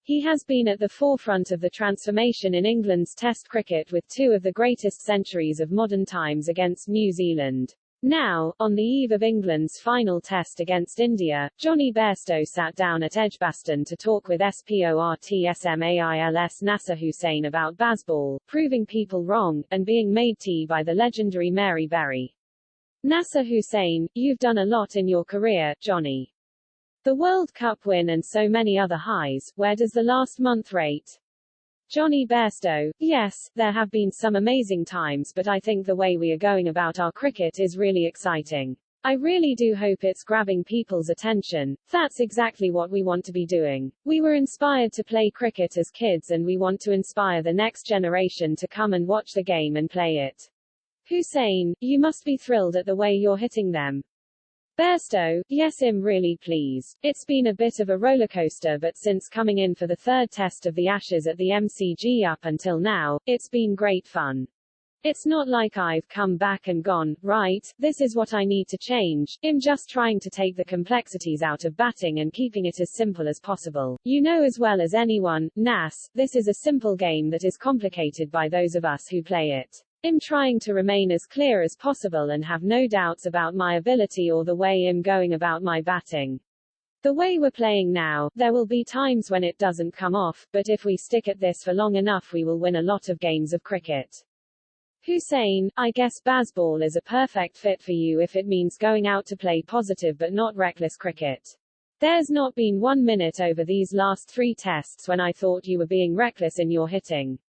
He has been at the forefront of the transformation in England's Test cricket with two of the greatest centuries of modern times against New Zealand. Now, on the eve of England's final test against India, Jonny Bairstow sat down at Edgbaston to talk with SPORTSMAIL'S Nasser Hussain about Bazball, proving people wrong, and being made tea by the legendary Mary Berry. Nasser Hussain, you've done a lot in your career, Jonny. The World Cup win and so many other highs. Where does the last month rate? Jonny Bairstow, yes, there have been some amazing times, but I think the way we are going about our cricket is really exciting. I really do hope it's grabbing people's attention. That's exactly what we want to be doing. We were inspired to play cricket as kids and we want to inspire the next generation to come and watch the game and play it. Hussain, you must be thrilled at the way you're hitting them. Bairstow, yes, I'm really pleased. It's been a bit of a rollercoaster, but since coming in for the third test of the Ashes at the MCG up until now, it's been great fun. It's not like I've come back and gone, right, this is what I need to change. I'm just trying to take the complexities out of batting and keeping it as simple as possible. You know as well as anyone, Nas, this is a simple game that is complicated by those of us who play it. I'm trying to remain as clear as possible and have no doubts about my ability or the way I'm going about my batting. The way we're playing now, there will be times when it doesn't come off, but if we stick at this for long enough we will win a lot of games of cricket. Hussain, I guess Bazball is a perfect fit for you if it means going out to play positive but not reckless cricket. There's not been 1 minute over these last 3 tests when I thought you were being reckless in your hitting.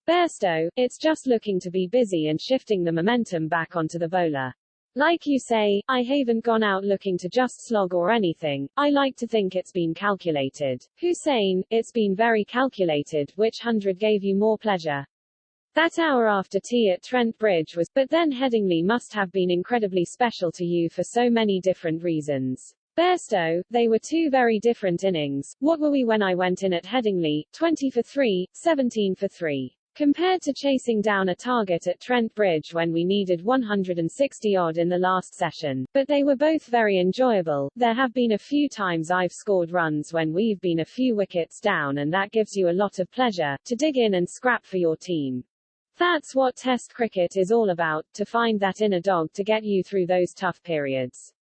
Bairstow, it's just looking to be busy and shifting the momentum back onto the bowler. Like you say, I haven't gone out looking to just slog or anything. I like to think it's been calculated. Hussain, it's been very calculated. Which 100 gave you more pleasure? That hour after tea at Trent Bridge was, but then Headingley must have been incredibly special to you for so many different reasons. Bairstow, they were 2 very different innings. What were we when I went in at Headingley? 20 for 3, 17 for 3. Compared to chasing down a target at Trent Bridge when we needed 160 odd in the last session. But they were both very enjoyable. There have been a few times I've scored runs when we've been a few wickets down and that gives you a lot of pleasure, to dig in and scrap for your team. That's what Test cricket is all about, to find that inner dog to get you through those tough periods.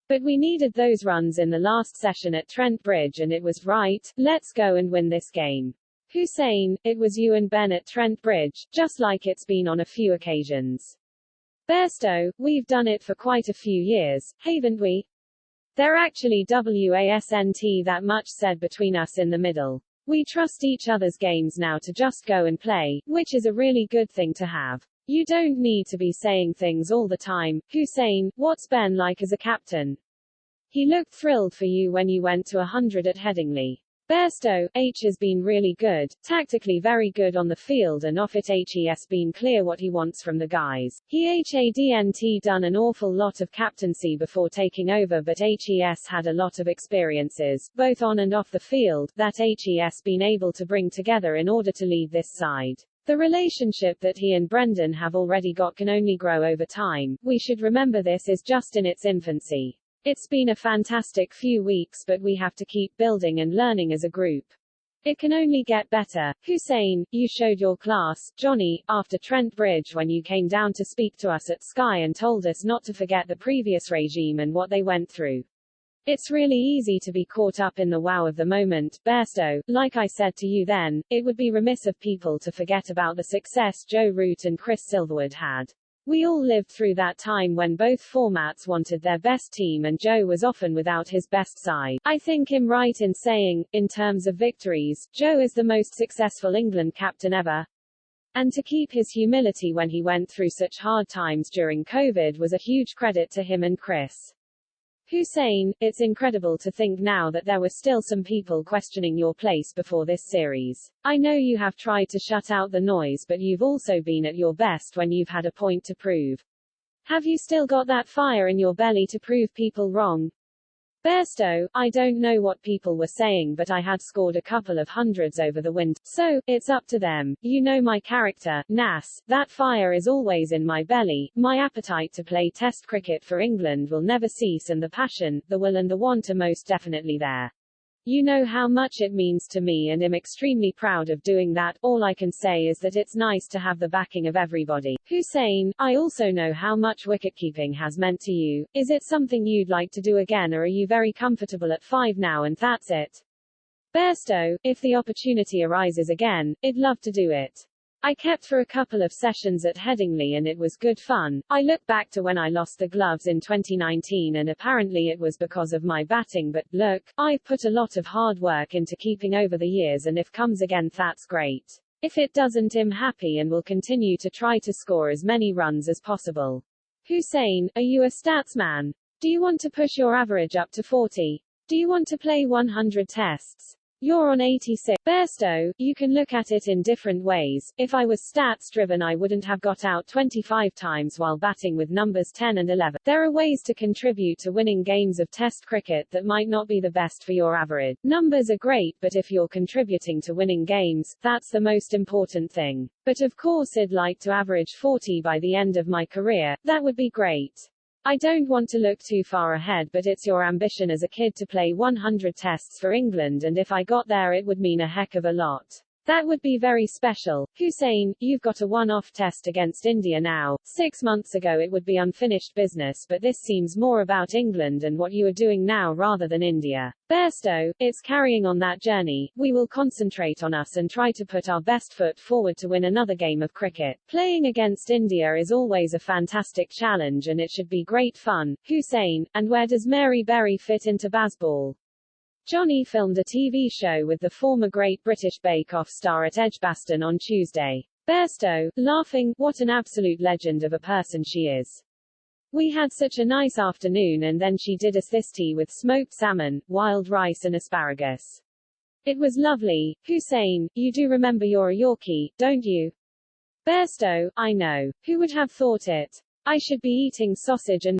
But we needed those runs in the last session at Trent Bridge and it was right, let's go and win this game. Hussain, it was you and Ben at Trent Bridge, just like it's been on a few occasions. Bairstow, we've done it for quite a few years, haven't we? There actually wasn't that much said between us in the middle. We trust each other's games now to just go and play, which is a really good thing to have. You don't need to be saying things all the time. Hussain, what's Ben like as a captain? He looked thrilled for you when you went to 100 at Headingley. Bairstow, H has been really good, tactically very good on the field and off it. He's been clear what he wants from the guys. He hadn't done an awful lot of captaincy before taking over but HES had a lot of experiences, both on and off the field, that HES been able to bring together in order to lead this side. The relationship that he and Brendan have already got can only grow over time. We should remember this is just in its infancy. It's been a fantastic few weeks but we have to keep building and learning as a group. It can only get better. Hussain, you showed your class, Jonny, after Trent Bridge when you came down to speak to us at Sky and told us not to forget the previous regime and what they went through. It's really easy to be caught up in the wow of the moment. Bairstow, like I said to you then, it would be remiss of people to forget about the success Joe Root and Chris Silverwood had. We all lived through that time when both formats wanted their best team and Joe was often without his best side. I think I'm right in saying, in terms of victories, Joe is the most successful England captain ever. And to keep his humility when he went through such hard times during COVID was a huge credit to him and Chris. Hussain, it's incredible to think now that there were still some people questioning your place before this series. I know you have tried to shut out the noise but you've also been at your best when you've had a point to prove. Have you still got that fire in your belly to prove people wrong? Bairstow, I don't know what people were saying but I had scored a couple of hundreds over the wind, so, it's up to them. You know my character, Nas, that fire is always in my belly, my appetite to play Test cricket for England will never cease and the passion, the will and the want are most definitely there. You know how much it means to me and am extremely proud of doing that. All I can say is that it's nice to have the backing of everybody. Hussain, I also know how much wicketkeeping has meant to you. Is it something you'd like to do again, or are you very comfortable at 5 now and that's it? Bairstow, if the opportunity arises again, I'd love to do it. I kept for a couple of sessions at Headingley and it was good fun. I look back to when I lost the gloves in 2019 and apparently it was because of my batting, but look, I've put a lot of hard work into keeping over the years, and if comes again that's great. If it doesn't, I'm happy and will continue to try to score as many runs as possible. Hussain, are you a stats man? Do you want to push your average up to 40? Do you want to play 100 tests? You're on 86. Bairstow, you can look at it in different ways. If I was stats driven, I wouldn't have got out 25 times while batting with numbers 10 and 11. There are ways to contribute to winning games of test cricket that might not be the best for your average. Numbers are great, but if you're contributing to winning games, that's the most important thing. But of course I'd like to average 40 by the end of my career. That would be great. I don't want to look too far ahead, but it's your ambition as a kid to play 100 tests for England, and if I got there it would mean a heck of a lot. That would be very special. Hussain, you've got a one-off test against India now. 6 months ago it would be unfinished business, but this seems more about England and what you are doing now rather than India. Bairstow, it's carrying on that journey. We will concentrate on us and try to put our best foot forward to win another game of cricket. Playing against India is always a fantastic challenge and it should be great fun. Hussain, and where does Mary Berry fit into Bazball? Jonny filmed a TV show with the former Great British Bake Off star at Edgbaston on Tuesday. Bairstow, laughing, what an absolute legend of a person she is. We had such a nice afternoon and then she did us this tea with smoked salmon, wild rice and asparagus. It was lovely. Hussain, you do remember you're a Yorkie, don't you? Bairstow, I know. Who would have thought it? I should be eating sausage and